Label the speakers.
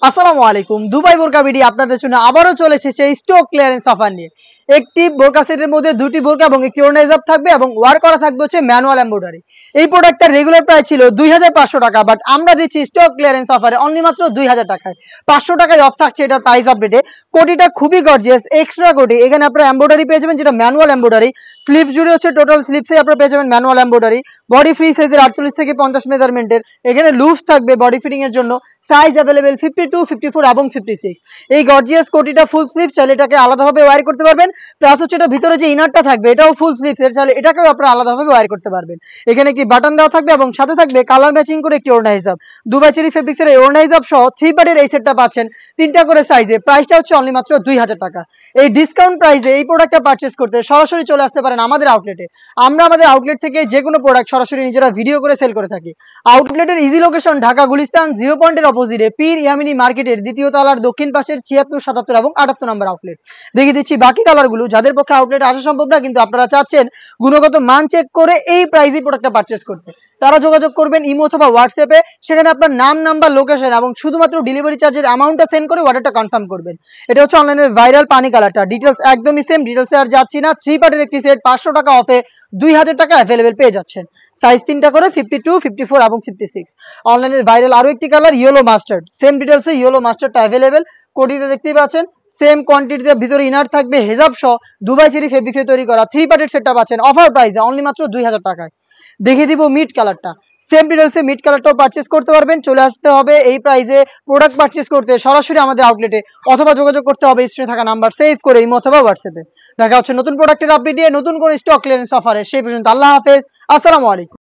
Speaker 1: আসসালামু আলাইকুম। দুবাই বোরকা বিডি আপনাদের জন্য আবারও চলে এসেছে স্টক ক্লিয়ারেন্স অফার নিয়ে। একটি বোরকা সেটের মধ্যে দুটি বোরকা এবং একটি ওড়না হিজাব থাকবে এবং ওয়ার করা থাকবে হচ্ছে ম্যানুয়াল এমব্রয়ডারি। এই প্রোডাক্টটার রেগুলার প্রাইস ছিল 2500 টাকা, বাট আমরা দিচ্ছি স্টক ক্লিয়ারেন্স অফারে অনলি মাত্র 2000 টাকায়। 500 টাকায় অফ থাকছে এটার প্রাইস আপডেটে। কোটিটা খুবই গর্জিয়াস, এক্সট্রা কোটি। এখানে আপনারা এমব্রয়ডারি পেয়ে যাবেন, যেটা ম্যানুয়াল এমব্রয়ডারি। স্লিপ জুড়ে হচ্ছে টোটাল স্লিপসে আপনারা পেয়ে যাবেন ম্যানুয়াল এমব্রয়ডারি। বডি ফ্রি সাইজের 48 থেকে 50 মেজারমেন্টের। এখানে লুজ থাকবে বডি ফিটিং এর জন্য। সাইজ অ্যাভেলেবেল 52, 54 এবং 56। এই গর্জিয়াস কোটিটা ফুল স্লিভ, চাইলে এটাকে আলাদাভাবে ওয়্যার করতে পারবেন। প্লাস হচ্ছে এটা ভিতরে যে ইনারটা থাকবে এটাও ফুল স্লিভ এর, চাইলে এটাকেও আপনারা আলাদাভাবে ওয়্যার করতে পারবেন। এখানে কি বাটন দেওয়া থাকবে এবং সাথে থাকবে কালার ম্যাচিং করে একটি ওড়না হিজাব। দুবাই চেরি ফেব্রিক্সের এই ওড়না হিজাব সহ 3 পার্টের এই সেটটা পাচ্ছেন 3টা করে সাইজে। প্রাইসটা হচ্ছে অনলি মাত্র 2000 টাকা। এই ডিসকাউন্ট প্রাইসে এই প্রোডাক্টটা পারচেজ করতে সরাসরি চলে আসতে পারেন আমাদের আউটলেটে। আমরা আমাদের আউটলেট থেকে যে কোনো প্রোডাক্ট সরাসরি নিজেরা ভিডিও করে সেল করে থাকি। আউটলেটের ইজি লোকেশন ঢাকা গুলিস্তান 0 পয়েন্টের অপোজিটে পীর ইয়ামিনী মার্কেটের দ্বিতীয় তলার দক্ষিণ পাশের 76, 77 এবং 78 নম্বর আউটলেট। দেখিয়ে দিচ্ছি বাকি কালারগুলো, যাদের পক্ষে আউটলেটে আসা সম্ভব না কিন্তু আপনারা চাচ্ছেন গুণগত মান চেক করে এই প্রাইসে প্রোডাক্টটা পারচেজ করতে, তারা যোগাযোগ করবেন ইমো অথবা হোয়াটসঅ্যাপে। সেখানে আপনার নাম, নাম্বার, লোকেশন এবং শুধুমাত্র ডেলিভারি চার্জের অ্যামাউন্টটা সেন্ড করে অর্ডারটা কনফার্ম করবেন। এটা হচ্ছে অনলাইনের ভাইরাল পানি কালারটা। ডিটেলস একদমই সেম, ডিটেলসে আর যাচ্ছি না। 3 পার্টের একটি সেট 500 টাকা অফে 2000 টাকা অ্যাভেলেবেল পেয়ে যাচ্ছেন। সাইজ 3টা করে 52, 54 এবং 56। অনলাইনের ভাইরাল আরো একটি কালার ইয়েলো মাস্টার্ড। সেম ডিটেলসে ইয়েলো মাস্টার্ডটা অ্যাভেলেবেল। কোটিতে দেখতেই পাচ্ছেন সেম কোয়ান্টিটিতে ভিতরে ইনার থাকবে হেজাব সহ দুবাই চেরি ফেব্রিক্সে তৈরি করা 3 পার্টের সেটটা পাচ্ছেন অফার প্রাইসে অনলি মাত্র 2000 টাকায়। দেখিয়ে দিব মিড কালারটা। সেম ডিটেলসে মিড কালারটাও পারচেজ করতে পারবেন। চলে আসতে হবে এই প্রাইসে প্রোডাক্ট পারচেজ করতে সরাসরি আমাদের আউটলেটে, অথবা যোগাযোগ করতে হবে স্ক্রিনে থাকা নাম্বার সেভ করে ইমো অথবা হোয়াটসঅ্যাপে। দেখা হচ্ছে নতুন প্রোডাক্টের আপডেট দিয়ে নতুন কোন স্টক ক্লিয়ারেন্স অফারে। সেই পর্যন্ত আল্লাহ হাফেজ, আসসালামু আলাইকুম।